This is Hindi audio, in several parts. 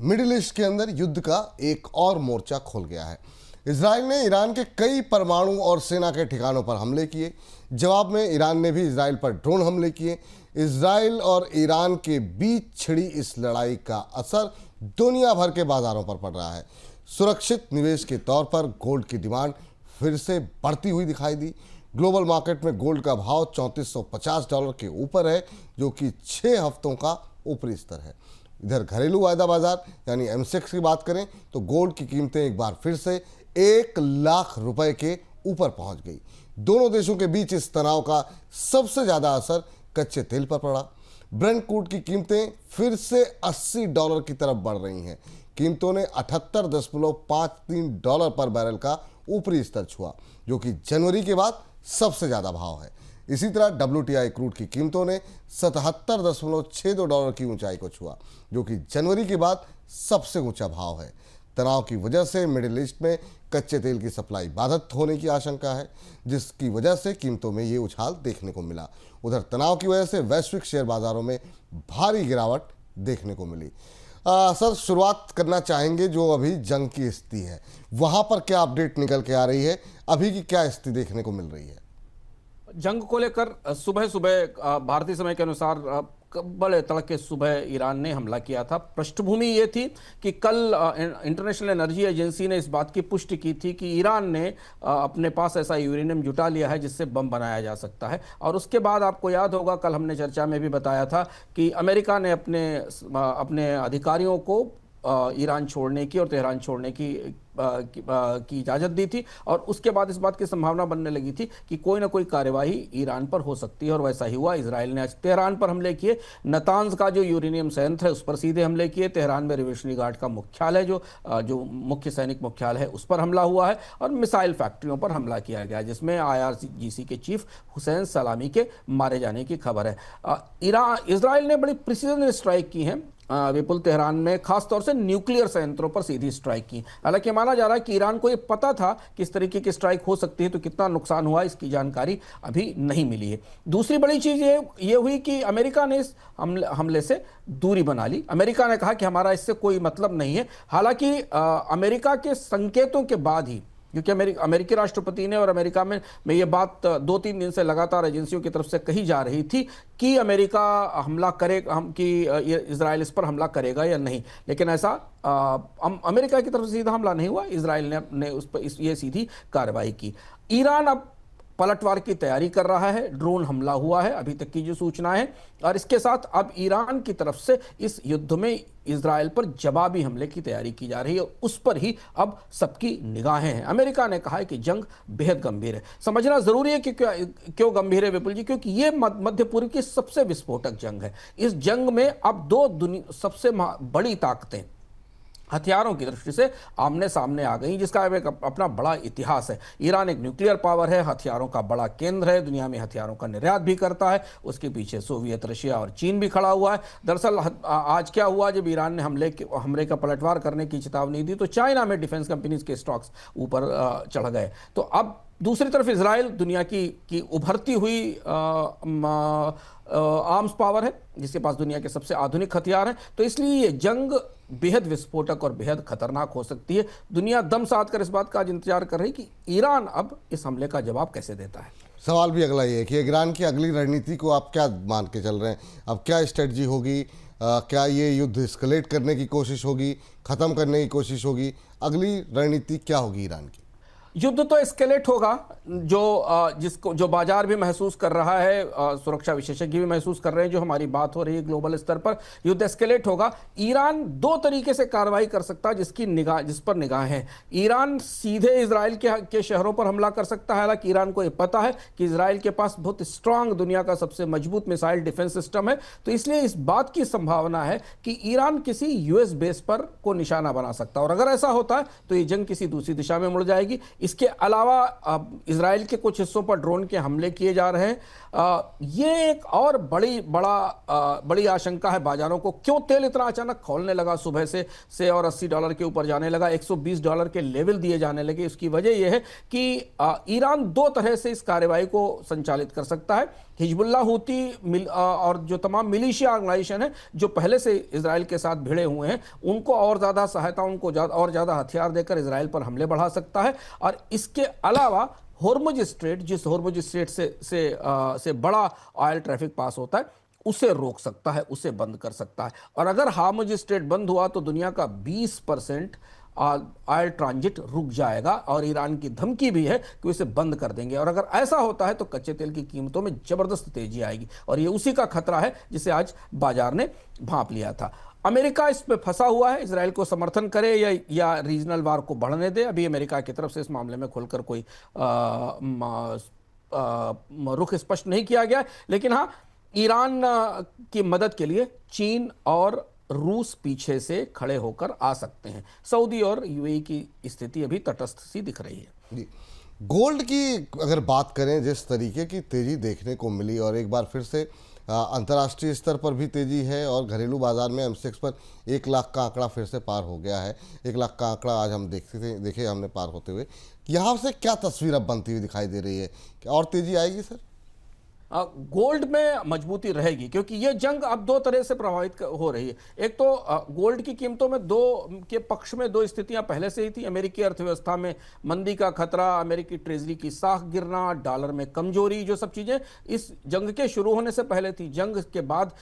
मिडिल ईस्ट के अंदर युद्ध का एक और मोर्चा खोल गया है। इजराइल ने ईरान के कई परमाणु और सेना के ठिकानों पर हमले किए। जवाब में ईरान ने भी इजराइल पर ड्रोन हमले किए। इजराइल और ईरान के बीच छिड़ी इस लड़ाई का असर दुनिया भर के बाजारों पर पड़ रहा है। सुरक्षित निवेश के तौर पर गोल्ड की डिमांड फिर से बढ़ती हुई दिखाई दी। ग्लोबल मार्केट में गोल्ड का भाव $3450 के ऊपर है, जो कि 6 हफ्तों का ऊपरी स्तर है। इधर घरेलू वायदा बाजार यानी एमसेक्स की बात करें तो गोल्ड की कीमतें एक बार फिर से 1 लाख रुपए के ऊपर पहुंच गई। दोनों देशों के बीच इस तनाव का सबसे ज्यादा असर कच्चे तेल पर पड़ा। ब्रेंट क्रूड की कीमतें फिर से $80 की तरफ बढ़ रही हैं। कीमतों ने $78.53 पर बैरल का ऊपरी स्तर छुआ, जो कि जनवरी के बाद सबसे ज्यादा भाव है। इसी तरह WTI क्रूड की कीमतों ने $77.62 की ऊंचाई को छुआ, जो कि जनवरी के बाद सबसे ऊंचा भाव है। तनाव की वजह से मिडिल ईस्ट में कच्चे तेल की सप्लाई बाधित होने की आशंका है, जिसकी वजह से कीमतों में ये उछाल देखने को मिला। उधर तनाव की वजह से वैश्विक शेयर बाजारों में भारी गिरावट देखने को मिली। सर, शुरुआत करना चाहेंगे जो अभी जंग की स्थिति है, वहां पर क्या अपडेट निकल के आ रही है, अभी की क्या स्थिति देखने को मिल रही है? जंग को लेकर सुबह सुबह भारतीय समय के अनुसार बड़े तड़के सुबह ईरान ने हमला किया था। पृष्ठभूमि ये थी कि कल इंटरनेशनल एनर्जी एजेंसी ने इस बात की पुष्टि की थी कि ईरान ने अपने पास ऐसा यूरेनियम जुटा लिया है जिससे बम बनाया जा सकता है। और उसके बाद आपको याद होगा, कल हमने चर्चा में भी बताया था कि अमेरिका ने अपने अधिकारियों को ईरान छोड़ने की और तेहरान छोड़ने की इजाज़त दी थी। और उसके बाद इस बात की संभावना बनने लगी थी कि कोई ना कोई कार्यवाही ईरान पर हो सकती है, और वैसा ही हुआ। इजराइल ने आज तेहरान पर हमले किए। नतांज का जो यूरेनियम संयंत्र है उस पर सीधे हमले किए। तेहरान में रिवोल्यूशनरी गार्ड का मुख्यालय जो मुख्य सैनिक मुख्यालय है उस पर हमला हुआ है, और मिसाइल फैक्ट्रियों पर हमला किया गया, जिसमें IRGC के चीफ हुसैन सलामी के मारे जाने की खबर है। इजराइल ने बड़ी प्रिसीजन स्ट्राइक की है विपुल, तेहरान में खासतौर से न्यूक्लियर संयंत्रों पर सीधी स्ट्राइक की। हालांकि माना जा रहा है कि ईरान को ये पता था कि इस तरीके की स्ट्राइक हो सकती है, तो कितना नुकसान हुआ इसकी जानकारी अभी नहीं मिली है। दूसरी बड़ी चीज ये हुई कि अमेरिका ने इस हमले से दूरी बना ली। अमेरिका ने कहा कि हमारा इससे कोई मतलब नहीं है। हालांकि अमेरिका के संकेतों के बाद ही, क्योंकि अमेरिकी राष्ट्रपति ने और अमेरिका में ये बात 2-3 दिन से लगातार एजेंसियों की तरफ से कही जा रही थी कि अमेरिका हमला करेगा, इजराइल इस पर हमला करेगा या नहीं, लेकिन ऐसा अमेरिका की तरफ से सीधा हमला नहीं हुआ। इजराइल ने उस पर ये सीधी कार्रवाई की। ईरान अब पलटवार की तैयारी कर रहा है। ड्रोन हमला हुआ है अभी तक की जो सूचना है, और इसके साथ अब ईरान की तरफ से इस युद्ध में इजराइल पर जवाबी हमले की तैयारी की जा रही है। उस पर ही अब सबकी निगाहें हैं। अमेरिका ने कहा है कि जंग बेहद गंभीर है। समझना जरूरी है कि क्यों गंभीर है विपुल जी, क्योंकि यह मध्य पूर्व की सबसे विस्फोटक जंग है। इस जंग में अब दो सबसे बड़ी ताकतें हथियारों की दृष्टि से आमने सामने आ गई, जिसका एक अपना बड़ा इतिहास है। ईरान एक न्यूक्लियर पावर है, हथियारों का बड़ा केंद्र है, दुनिया में हथियारों का निर्यात भी करता है। उसके पीछे सोवियत, रशिया और चीन भी खड़ा हुआ है। दरअसल आज क्या हुआ, जब ईरान ने हमले का पलटवार करने की चेतावनी दी तो चाइना में डिफेंस कंपनीज के स्टॉक्स ऊपर चढ़ गए। तो अब दूसरी तरफ इजराइल दुनिया की उभरती हुई आर्म्स पावर है, जिसके पास दुनिया के सबसे आधुनिक हथियार हैं। तो इसलिए ये जंग बेहद विस्फोटक और बेहद खतरनाक हो सकती है। दुनिया दम साध कर इस बात का आज इंतजार कर रही है कि ईरान अब इस हमले का जवाब कैसे देता है। सवाल भी अगला ये है कि ईरान की अगली रणनीति को आप क्या मान के चल रहे हैं? अब क्या स्ट्रेटजी होगी? क्या ये युद्ध एस्केलेट करने की कोशिश होगी, ख़त्म करने की कोशिश होगी? अगली रणनीति क्या होगी ईरान की? युद्ध तो एस्केलेट होगा, जो बाजार भी महसूस कर रहा है, सुरक्षा विशेषज्ञ भी महसूस कर रहे हैं, जो हमारी बात हो रही है ग्लोबल स्तर पर, युद्ध एस्केलेट होगा। ईरान 2 तरीके से कार्रवाई कर सकता है जिस पर निगाह है। ईरान सीधे इजराइल के शहरों पर हमला कर सकता है। हालांकि ईरान को यह पता है कि इजराइल के पास बहुत स्ट्रांग, दुनिया का सबसे मजबूत मिसाइल डिफेंस सिस्टम है, तो इसलिए इस बात की संभावना है कि ईरान किसी US बेस पर को निशाना बना सकता है। और अगर ऐसा होता है तो ये जंग किसी दूसरी दिशा में मुड़ जाएगी। इसके अलावा इजराइल के कुछ हिस्सों पर ड्रोन के हमले किए जा रहे हैं। ये एक और बड़ी आशंका है बाजारों को। क्यों तेल इतना अचानक खोलने लगा सुबह से और $80 के ऊपर जाने लगा, $120 के लेवल दिए जाने लगे? उसकी वजह यह है कि ईरान 2 तरह से इस कार्रवाई को संचालित कर सकता है। हिजबुल्लाह हूती और जो तमाम मिलिशिया ऑर्गेनाइजेशन है जो पहले से इजराइल के साथ भिड़े हुए हैं, उनको और ज़्यादा सहायता, उनको और ज़्यादा हथियार देकर इजराइल पर हमले बढ़ा सकता है। और इसके अलावा हॉर्मुज स्ट्रेट, जिस हॉर्मुज स्ट्रेट से बड़ा ऑयल ट्रैफिक पास होता है, उसे रोक सकता है, उसे बंद कर सकता है। और अगर हॉर्मुज स्ट्रेट बंद हुआ तो दुनिया का 20% ऑयल ट्रांजिट रुक जाएगा, और ईरान की धमकी भी है कि इसे बंद कर देंगे। और अगर ऐसा होता है तो कच्चे तेल की कीमतों में जबरदस्त तेजी आएगी, और ये उसी का खतरा है जिसे आज बाजार ने भांप लिया था। अमेरिका इस पे फंसा हुआ है, इजराइल को समर्थन करे या रीजनल वार को बढ़ने दे। अभी अमेरिका की तरफ से इस मामले में खुलकर कोई रुख स्पष्ट नहीं किया गया, लेकिन हाँ, ईरान की मदद के लिए चीन और रूस पीछे से खड़े होकर आ सकते हैं। सऊदी और यूएई की स्थिति अभी तटस्थ सी दिख रही है। जी, गोल्ड की अगर बात करें, जिस तरीके की तेजी देखने को मिली, और एक बार फिर से अंतर्राष्ट्रीय स्तर पर भी तेजी है, और घरेलू बाजार में एमसेक्स पर 1 लाख का आंकड़ा फिर से पार हो गया है। 1 लाख का आंकड़ा आज हम देखे हमने पार होते हुए। यहाँ से क्या तस्वीर अब बनती हुई दिखाई दे रही है? क्या और तेजी आएगी सर? गोल्ड में मजबूती रहेगी, क्योंकि ये जंग अब दो तरह से प्रभावित हो रही है। एक तो गोल्ड की कीमतों में दो के पक्ष में दो स्थितियां पहले से ही थी। अमेरिकी अर्थव्यवस्था में मंदी का खतरा, अमेरिकी ट्रेजरी की साख गिरना, डॉलर में कमजोरी, जो सब चीजें इस जंग के शुरू होने से पहले थी। जंग के बाद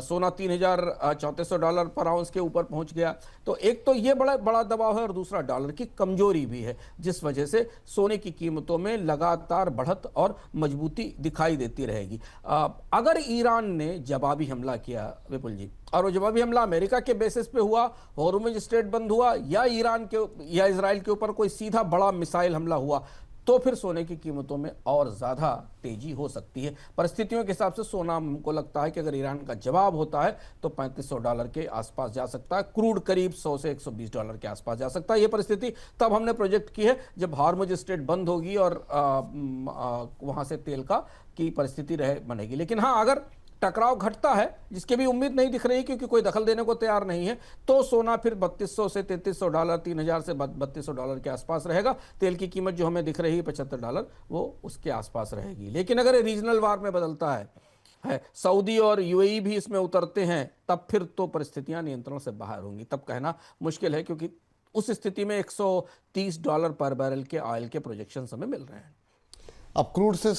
सोना $3,3400 पर आउंस के ऊपर पहुंच गया। तो एक तो ये बड़ा दबाव है, और दूसरा डॉलर की कमजोरी भी है, जिस वजह से सोने की कीमतों में लगातार बढ़त और मजबूती दिखाई देती रहेगी। अगर ईरान ने जवाबी हमला किया विपुल जी, और वो जवाबी हमला अमेरिका के बेसिस पे हुआ, हॉर्मुज स्ट्रेट बंद हुआ, या इजराइल के ऊपर कोई सीधा बड़ा मिसाइल हमला हुआ, तो फिर सोने की कीमतों में और ज्यादा तेजी हो सकती है। परिस्थितियों के हिसाब से सोना, हमको लगता है कि अगर ईरान का जवाब होता है तो $3500 के आसपास जा सकता है। क्रूड करीब $100 से $120 के आसपास जा सकता है। ये परिस्थिति तब हमने प्रोजेक्ट की है जब हॉर्मुज स्ट्रेट बंद होगी और वहां से तेल की परिस्थिति बनेगी। लेकिन हाँ, अगर टकराव घटता है, जिसकी भी उम्मीद नहीं दिख रही क्योंकि कोई दखल देने को तैयार नहीं है, तो सोना फिर $3200 से $3300, 3000 से $3200 के आसपास रहेगा। तेल की कीमत जो हमें दिख रही है $75, वो उसके आसपास रहेगी। लेकिन अगर ये रीजनल वार में बदलता है, सऊदी और यूएई भी इसमें उतरते हैं, तब फिर तो परिस्थितियां नियंत्रण से बाहर होंगी। तब कहना मुश्किल है, क्योंकि उस स्थिति में $130 पर बैरल के ऑयल के प्रोजेक्शन हमें मिल रहे हैं। अब क्रूड से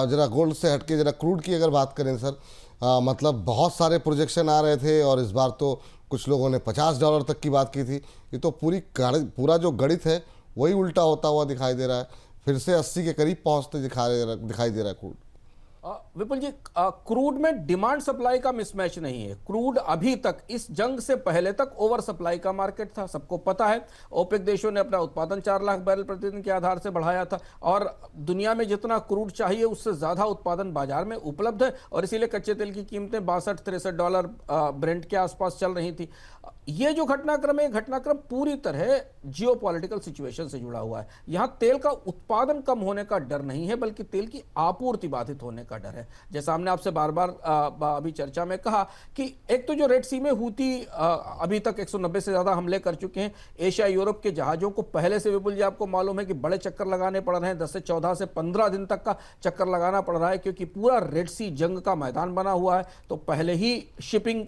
जरा गोल्ड से हटके जरा क्रूड की अगर बात करें सर, मतलब बहुत सारे प्रोजेक्शन आ रहे थे, और इस बार तो कुछ लोगों ने $50 तक की बात की थी। ये तो पूरा जो गणित है वही उल्टा होता हुआ दिखाई दे रहा है। फिर से 80 के करीब पहुंचते दिखाई दे रहा है क्रूड। विपुल जी, क्रूड में डिमांड सप्लाई का मिसमैच नहीं है। क्रूड अभी तक, इस जंग से पहले तक ओवर सप्लाई का मार्केट था, सबको पता है। ओपेक देशों ने अपना उत्पादन 4 लाख बैरल प्रतिदिन के आधार से बढ़ाया था, और दुनिया में जितना क्रूड चाहिए उससे ज्यादा उत्पादन बाजार में उपलब्ध है, और इसीलिए कच्चे तेल की कीमतें $62-63 ब्रेंट के आसपास चल रही थी। ये जो घटनाक्रम है, घटनाक्रम पूरी तरह जियोपॉलिटिकल सिचुएशन से जुड़ा हुआ है। यहां तेल का उत्पादन कम होने का डर नहीं है, बल्कि तेल की आपूर्ति बाधित होने का डर है। जैसा हमने आपसे बार बार अभी चर्चा में कहा कि एक तो जो रेड सी में हूती अभी तक 190 से ज्यादा हमले कर चुके हैं। एशिया यूरोप के जहाजों को पहले से, विपुल जी आपको मालूम है कि बड़े चक्कर लगाने पड़ रहे हैं, 10 से 14 से 15 दिन तक का चक्कर लगाना पड़ रहा है, क्योंकि पूरा रेड सी जंग का मैदान बना हुआ है। तो पहले ही शिपिंग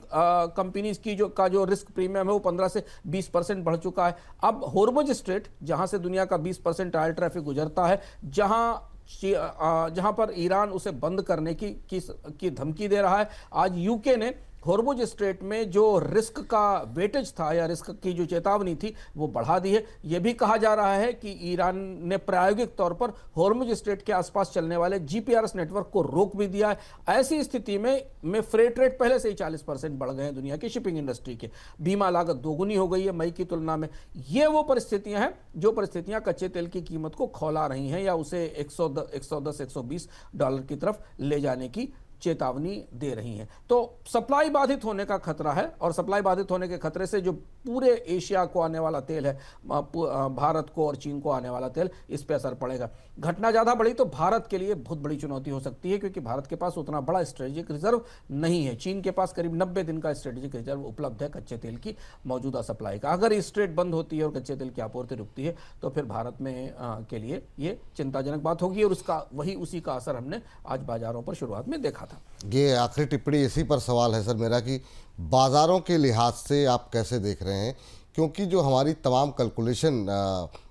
कंपनीज की जो रिस्क प्रीमियम है वो 15 से 20% बढ़ चुका है। अब हॉर्मुज स्ट्रेट, जहां से दुनिया का 20% ऑयल ट्रैफिक गुजरता है, जहां पर ईरान उसे बंद करने की धमकी दे रहा है। आज यूके ने हॉर्मुज स्ट्रेट में जो रिस्क का वेटेज था, या रिस्क की जो चेतावनी थी, वो बढ़ा दी है। यह भी कहा जा रहा है कि ईरान ने प्रायोगिक तौर पर हॉर्मुज स्ट्रेट के आसपास चलने वाले जीपीआरएस नेटवर्क को रोक भी दिया है। ऐसी स्थिति में फ्रेट रेट पहले से ही 40% बढ़ गए हैं दुनिया की शिपिंग इंडस्ट्री के। बीमा लागत दोगुनी हो गई है मई की तुलना में। ये वो परिस्थितियां हैं जो परिस्थितियां कच्चे तेल की कीमत को खौला रही हैं, या उसे $110-120 की तरफ ले जाने की चेतावनी दे रही हैं। तो सप्लाई बाधित होने का खतरा है, और सप्लाई बाधित होने के खतरे से जो पूरे एशिया को आने वाला तेल है, भारत को और चीन को आने वाला तेल, इस पे असर पड़ेगा। घटना ज़्यादा बढ़ी तो भारत के लिए बहुत बड़ी चुनौती हो सकती है, क्योंकि भारत के पास उतना बड़ा स्ट्रेटेजिक रिजर्व नहीं है। चीन के पास करीब 90 दिन का स्ट्रेटेजिक रिजर्व उपलब्ध है कच्चे तेल की मौजूदा सप्लाई का। अगर स्ट्रेट बंद होती है और कच्चे तेल की आपूर्ति रुकती है तो फिर भारत में के लिए ये चिंताजनक बात होगी, और उसका उसी का असर हमने आज बाजारों पर शुरुआत में देखा था। ये आखिरी टिप्पणी इसी पर सवाल है सर मेरा कि बाज़ारों के लिहाज से आप कैसे देख रहे हैं, क्योंकि जो हमारी तमाम कैलकुलेशन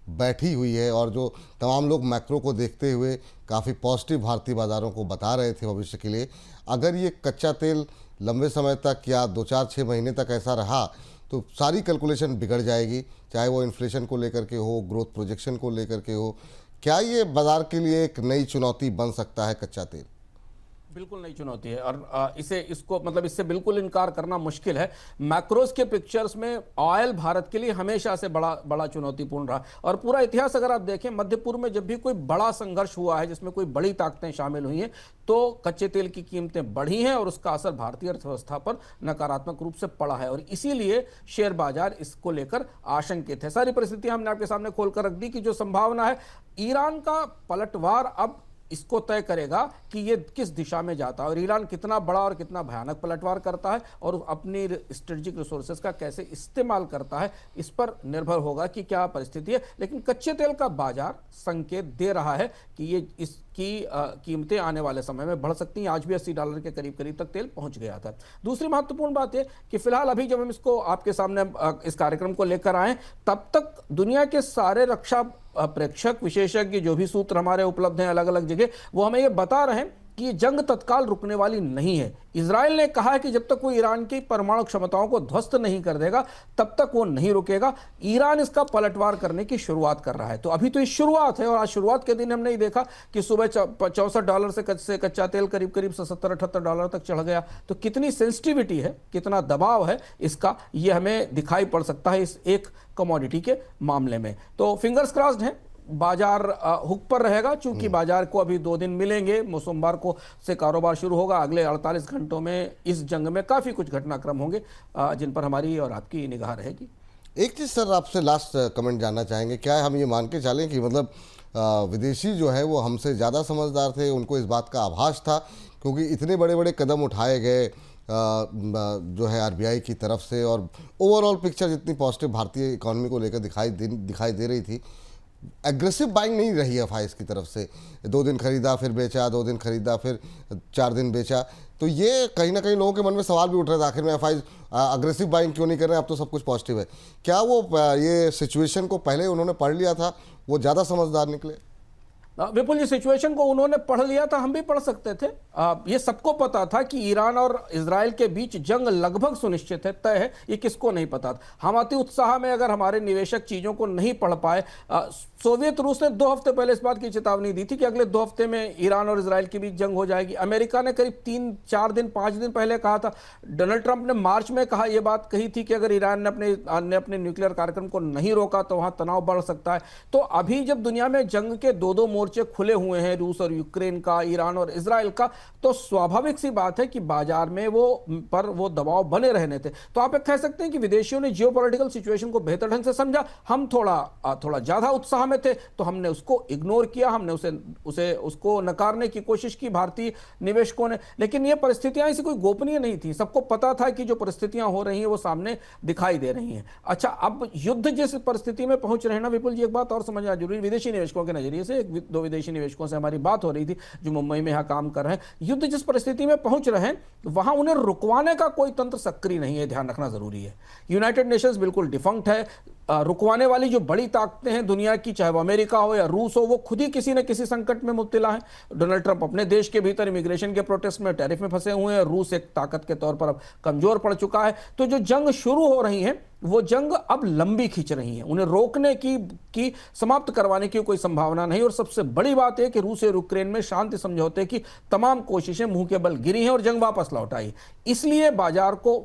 बैठी हुई है और जो तमाम लोग मैक्रो को देखते हुए काफ़ी पॉजिटिव भारतीय बाज़ारों को बता रहे थे भविष्य के लिए, अगर ये कच्चा तेल लंबे समय तक या 2-4-6 महीने तक ऐसा रहा तो सारी कैलकुलेशन बिगड़ जाएगी, चाहे वो इन्फ्लेशन को लेकर के हो, ग्रोथ प्रोजेक्शन को लेकर के हो। क्या ये बाज़ार के लिए एक नई चुनौती बन सकता है कच्चा तेल? बिल्कुल नई चुनौती है, और इससे बिल्कुल इनकार करना मुश्किल है। मैक्रोस के पिक्चर्स में ऑयल भारत के लिए हमेशा से बड़ा चुनौतीपूर्ण रहा, और पूरा इतिहास अगर आप देखें, मध्य पूर्व में जब भी कोई बड़ा संघर्ष हुआ है जिसमें कोई बड़ी ताकतें शामिल हुई हैं, तो कच्चे तेल की कीमतें बढ़ी हैं और उसका असर भारतीय अर्थव्यवस्था पर नकारात्मक रूप से पड़ा है, और इसीलिए शेयर बाजार इसको लेकर आशंकित है। सारी परिस्थितियां हमने आपके सामने खोलकर रख दी कि जो संभावना है ईरान का पलटवार अब इसको तय करेगा कि ये किस दिशा में जाता है, और ईरान कितना बड़ा और कितना भयानक पलटवार करता है और अपनी स्ट्रेटेजिक रिसोर्सेज का कैसे इस्तेमाल करता है, इस पर निर्भर होगा कि क्या परिस्थिति है। लेकिन कच्चे तेल का बाजार संकेत दे रहा है कि ये इसकी कीमतें आने वाले समय में बढ़ सकती हैं। आज भी $80 के करीब करीब तक तेल पहुंच गया था। दूसरी महत्वपूर्ण बात यह कि फिलहाल अभी जब हम इसको आपके सामने इस कार्यक्रम को लेकर आए, तब तक दुनिया के सारे रक्षा प्रेक्षक, विशेषज्ञ, जो भी सूत्र हमारे उपलब्ध हैं अलग अलग जगह, वो हमें ये बता रहे हैं कि ये जंग तत्काल रुकने वाली नहीं है। इजराइल ने कहा है कि जब तक कोई ईरान की परमाणु क्षमताओं को ध्वस्त नहीं कर देगा तब तक वो नहीं रुकेगा। ईरान इसका पलटवार करने की शुरुआत कर रहा है। तो अभी तो ये शुरुआत है, और आज शुरुआत के दिन हमने ही देखा कि सुबह $64 से कच्चा तेल करीब करीब $77-78 तक चढ़ गया। तो कितनी सेंसिटिविटी है, कितना दबाव है इसका, ये हमें दिखाई पड़ सकता है इस एक कमोडिटी के मामले में। तो फिंगर्स क्रॉस्ड है, बाजार हुक पर रहेगा, चूंकि बाजार को अभी 2 दिन मिलेंगे। सोमवार को से कारोबार शुरू होगा। अगले 48 घंटों में इस जंग में काफ़ी कुछ घटनाक्रम होंगे जिन पर हमारी और आपकी निगाह रहेगी। एक चीज़ सर आपसे लास्ट कमेंट जानना चाहेंगे, क्या हम ये मान के चलें कि मतलब विदेशी जो है वो हमसे ज़्यादा समझदार थे, उनको इस बात का आभास था, क्योंकि इतने बड़े बड़े कदम उठाए गए जो है आरबीआई की तरफ से, और ओवरऑल पिक्चर जितनी पॉजिटिव भारतीय इकोनॉमी को लेकर दिखाई दे रही थी, एग्रेसिव बाइंग नहीं रही एफआईज की तरफ से। 2 दिन खरीदा फिर बेचा, 2 दिन खरीदा फिर 4 दिन बेचा, तो ये कहीं ना कहीं लोगों के मन में सवाल भी उठ रहा था, आखिर में एफआईज अग्रेसिव बाइंग क्यों नहीं कर रहे हैं, अब तो सब कुछ पॉजिटिव है। क्या वो ये सिचुएशन को पहले उन्होंने पढ़ लिया था, वो ज़्यादा समझदार निकले? विपुल जी, सिचुएशन को उन्होंने पढ़ लिया था, हम भी पढ़ सकते थे। ये सबको पता था कि ईरान और इजराइल के बीच जंग लगभग सुनिश्चित है, तय है। ये किसको नहीं पता था? हम अति उत्साह में अगर हमारे निवेशक चीज़ों को नहीं पढ़ पाए, सोवियत रूस ने 2 हफ्ते पहले इस बात की चेतावनी दी थी कि अगले 2 हफ्ते में ईरान और इजराइल के बीच जंग हो जाएगी। अमेरिका ने करीब 3-4 दिन 5 दिन पहले कहा था। डोनाल्ड ट्रंप ने मार्च में कहा, यह बात कही थी कि अगर ईरान ने अपने न्यूक्लियर कार्यक्रम को नहीं रोका तो वहां तनाव बढ़ सकता है। तो अभी जब दुनिया में जंग के 2-2 मोर्चे खुले हुए हैं, रूस और यूक्रेन का, ईरान और इजराइल का, तो स्वाभाविक सी बात है कि बाजार में वो दबाव बने रहने थे। तो आप कह सकते हैं कि विदेशियों ने जियोपॉलिटिकल सिचुएशन को बेहतर ढंग से समझा। हम थोड़ा ज्यादा उत्साह में थे तो हमने उसको इग्नोर किया, हमने उसको नकारने की कोशिश की भारतीय निवेशकों ने। लेकिन ये परिस्थितियां ऐसी कोई गोपनीय नहीं थी, सबको पता था कि जो परिस्थितियां हो रही हैं वो सामने दिखाई दे रही हैं। अच्छा, अब युद्ध जिस परिस्थिति में पहुंच रहे हैं ना विपुल जी, एक बात और समझना जरूरी, विदेशी निवेशकों के नजरिए से 2 विदेशी निवेशकों से हमारी बात हो रही थी जो मुंबई में यहां काम कर रहे हैं। युद्ध जिस परिस्थिति में पहुंच रहे हैं वहां उन्हें रुकवाने का कोई तंत्र सक्रिय नहीं है, ध्यान रखना जरूरी है। यूनाइटेड नेशंस बिल्कुल डिफंक्ट है। रुकवाने वाली जो बड़ी ताकतें हैं दुनिया की, चाहे वो अमेरिका हो या रूस हो, वो खुद ही किसी न किसी संकट में मुब्तला है। डोनाल्ड ट्रंप अपने देश के भीतर इमिग्रेशन के प्रोटेस्ट में, टैरिफ में फंसे हुए हैं। रूस एक ताकत के तौर पर अब कमजोर पड़ चुका है। तो जो जंग शुरू हो रही है वो जंग अब लंबी खींच रही है, उन्हें रोकने की समाप्त करवाने की कोई संभावना नहीं। और सबसे बड़ी बात है कि रूस और यूक्रेन में शांति समझौते की तमाम कोशिशें मुंह के बल गिरी हैं और जंग वापस लौट आई। इसलिए बाजार को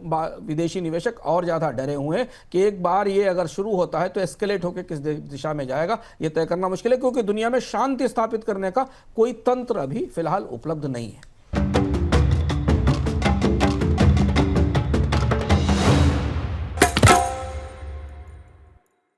विदेशी निवेशक और ज्यादा डरे हुए हैं कि एक बार ये अगर शुरू होता है तो एस्केलेट होकर किस दिशा में जाएगा ये तय करना मुश्किल है, क्योंकि दुनिया में शांति स्थापित करने का कोई तंत्र अभी फिलहाल उपलब्ध नहीं है।